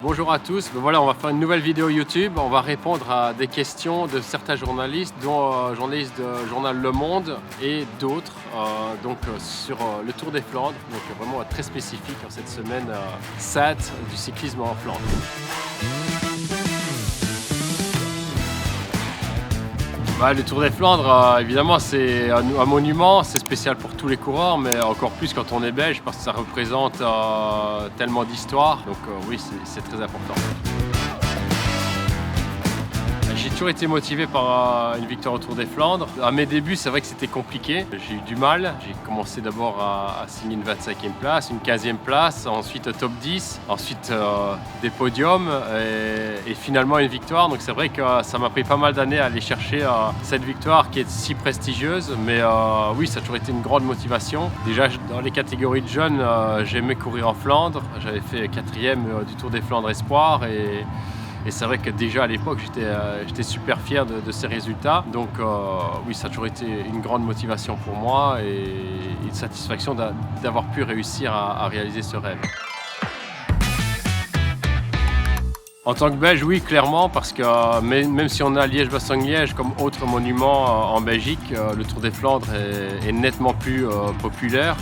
Bonjour à tous, voilà, on va faire une nouvelle vidéo YouTube. On va répondre à des questions de certains journalistes, dont journalistes du journal Le Monde et d'autres, sur le Tour des Flandres. Donc vraiment très spécifique en cette semaine sainte du cyclisme en Flandre. Le Tour des Flandres, évidemment, c'est un monument, c'est spécial pour tous les coureurs, mais encore plus quand on est belge, parce que ça représente tellement d'histoire. Donc oui, c'est très important. J'ai toujours été motivé par une victoire au Tour des Flandres. À mes débuts, c'est vrai que c'était compliqué. J'ai eu du mal. J'ai commencé d'abord à signer une 25e place, une 15e place, ensuite top 10, ensuite des podiums et finalement une victoire. Donc c'est vrai que ça m'a pris pas mal d'années à aller chercher cette victoire qui est si prestigieuse. Mais oui, ça a toujours été une grande motivation. Déjà, dans les catégories de jeunes, j'aimais courir en Flandre. J'avais fait 4e du Tour des Flandres Espoir et c'est vrai que déjà à l'époque, j'étais super fier de ces résultats. Donc oui, ça a toujours été une grande motivation pour moi et une satisfaction d'avoir pu réussir à réaliser ce rêve. En tant que Belge, oui, clairement, parce que même si on a Liège-Bastogne-Liège comme autre monument en Belgique, le Tour des Flandres est nettement plus populaire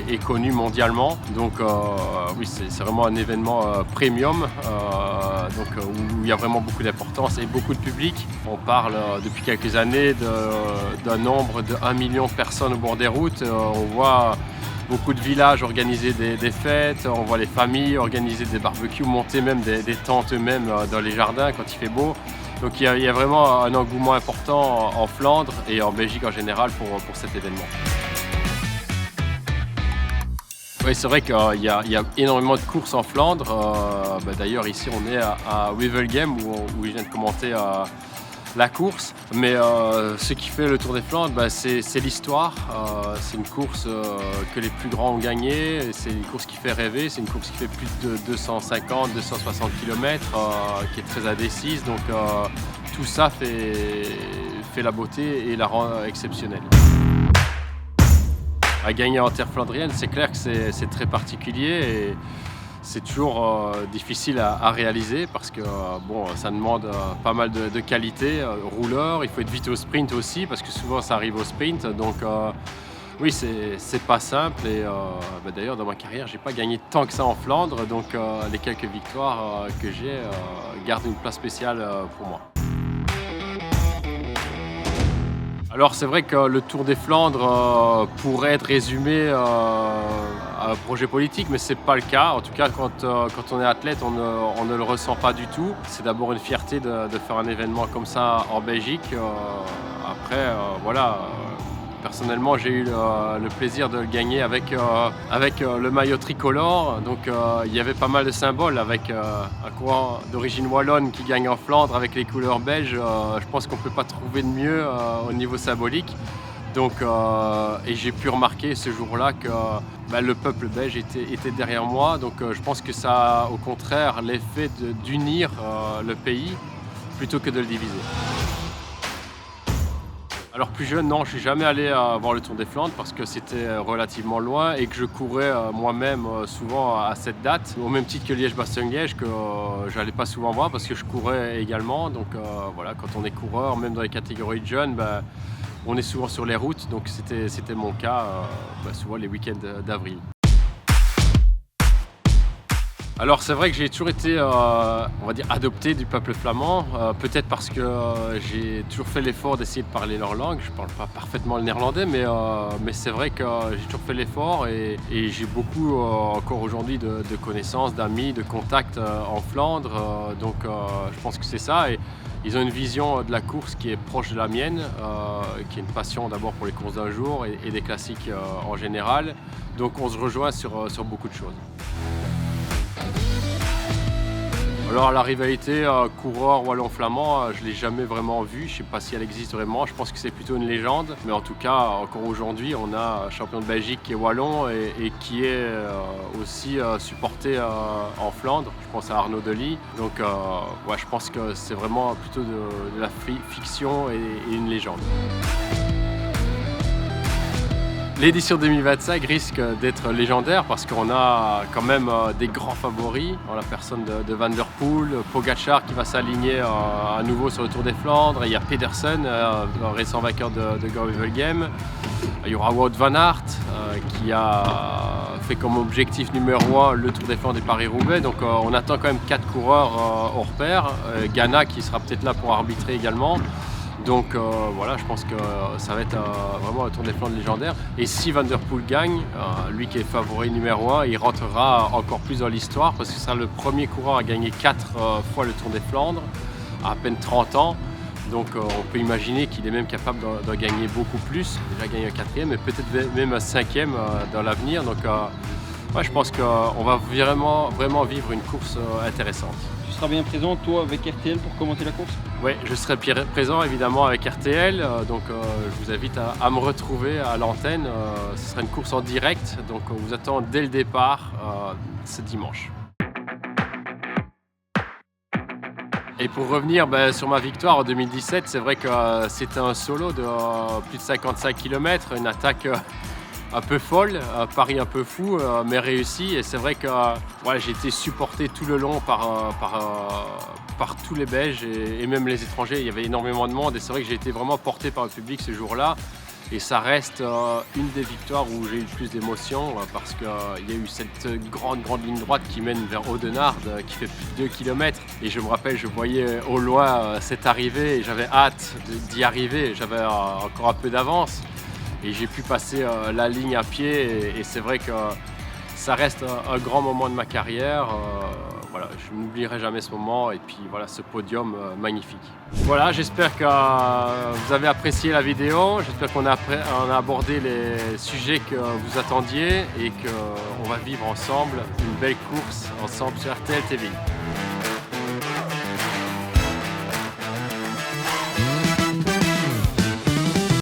et connu mondialement. Donc oui, c'est vraiment un événement premium, où il y a vraiment beaucoup d'importance et beaucoup de public. On parle depuis quelques années d'un nombre de 1 million de personnes au bord des routes. On voit beaucoup de villages organiser des fêtes, on voit les familles organiser des barbecues, monter même des tentes eux-mêmes dans les jardins quand il fait beau. Donc il y a vraiment un engouement important en Flandre et en Belgique en général pour cet événement. Oui, c'est vrai qu'il y a énormément de courses en Flandre. D'ailleurs ici on est à Wevelgem où je viens de commenter la course, mais ce qui fait le Tour des Flandres, c'est l'histoire. C'est une course que les plus grands ont gagnée, c'est une course qui fait rêver, c'est une course qui fait plus de 250-260 km, qui est très indécise, donc tout ça fait la beauté et la rend exceptionnelle. À gagner en terre flandrienne, c'est clair que c'est très particulier et c'est toujours difficile à réaliser parce que ça demande pas mal de qualité. Rouleur, il faut être vite au sprint aussi parce que souvent ça arrive au sprint. Donc oui, c'est pas simple et d'ailleurs dans ma carrière, j'ai pas gagné tant que ça en Flandre. Donc les quelques victoires que j'ai gardent une place spéciale pour moi. Alors c'est vrai que le Tour des Flandres pourrait être résumé à un projet politique, mais c'est pas le cas. En tout cas, quand on est athlète, on ne le ressent pas du tout. C'est d'abord une fierté de faire un événement comme ça en Belgique. Après, personnellement, j'ai eu le plaisir de le gagner avec le maillot tricolore. Donc il y avait pas mal de symboles avec un coureur d'origine wallonne qui gagne en Flandre avec les couleurs belges. Je pense qu'on ne peut pas trouver de mieux au niveau symbolique. Donc, et j'ai pu remarquer ce jour-là que le peuple belge était derrière moi. Donc je pense que ça a au contraire l'effet d'unir le pays plutôt que de le diviser. Alors plus jeune, non, je suis jamais allé voir le Tour des Flandres parce que c'était relativement loin et que je courais moi-même souvent à cette date, au même titre que Liège-Bastogne-Liège que j'allais pas souvent voir parce que je courais également. Donc voilà, quand on est coureur, même dans les catégories de jeunes, on est souvent sur les routes, donc c'était mon cas souvent les week-ends d'avril. Alors c'est vrai que j'ai toujours été, on va dire, adopté du peuple flamand, peut-être parce que j'ai toujours fait l'effort d'essayer de parler leur langue. Je ne parle pas parfaitement le néerlandais, mais c'est vrai que j'ai toujours fait l'effort et j'ai beaucoup encore aujourd'hui de connaissances, d'amis, de contacts en Flandre. Donc je pense que c'est ça. Et ils ont une vision de la course qui est proche de la mienne, qui est une passion d'abord pour les courses d'un jour et des classiques en général. Donc on se rejoint sur beaucoup de choses. Alors la rivalité coureur wallon-flamand, je ne l'ai jamais vraiment vue, je ne sais pas si elle existe vraiment, je pense que c'est plutôt une légende. Mais en tout cas, encore aujourd'hui, on a un champion de Belgique qui est wallon et qui est aussi supporté en Flandre. Je pense à Arnaud Delis. Donc je pense que c'est vraiment plutôt de la fiction et une légende. L'édition 2025 risque d'être légendaire parce qu'on a quand même des grands favoris, en la personne de Van der Poel, Pogacar qui va s'aligner à nouveau sur le Tour des Flandres, il y a Pedersen, le récent vainqueur de Go-Wevelgem, il y aura Wout van Aert qui a fait comme objectif numéro 1 le Tour des Flandres et Paris-Roubaix, donc on attend quand même 4 coureurs hors pair, Ghana qui sera peut-être là pour arbitrer également. Donc voilà, je pense que ça va être vraiment un Tour des Flandres légendaire. Et si Van der Poel gagne, lui qui est favori numéro 1, il rentrera encore plus dans l'histoire parce que ce sera le premier coureur à gagner 4 fois le Tour des Flandres, à peine 30 ans. Donc on peut imaginer qu'il est même capable d'en gagner beaucoup plus. Déjà gagné un 4e, mais peut-être même un 5e dans l'avenir. Donc ouais, je pense qu'on va vraiment vivre une course intéressante. Tu seras bien présent, toi, avec RTL pour commenter la course? Oui, je serai présent évidemment avec RTL, donc je vous invite à me retrouver à l'antenne. Ce sera une course en direct, donc on vous attend dès le départ ce dimanche. Et pour revenir sur ma victoire en 2017, c'est vrai que c'était un solo de plus de 55 km, une attaque un peu folle, un pari un peu fou, mais réussi. Et c'est vrai que voilà, j'ai été supporté tout le long par tous les Belges et même les étrangers. Il y avait énormément de monde et c'est vrai que j'ai été vraiment porté par le public ce jour-là. Et ça reste une des victoires où j'ai eu le plus d'émotion parce qu'il y a eu cette grande ligne droite qui mène vers Audenarde qui fait plus de 2 km. Et je me rappelle, je voyais au loin cette arrivée et j'avais hâte d'y arriver. J'avais encore un peu d'avance. Et j'ai pu passer la ligne à pied et c'est vrai que ça reste un grand moment de ma carrière. Voilà, je n'oublierai jamais ce moment et puis voilà ce podium magnifique. Voilà, j'espère que vous avez apprécié la vidéo, j'espère qu'on a abordé les sujets que vous attendiez et qu'on va vivre ensemble une belle course ensemble sur RTL TV.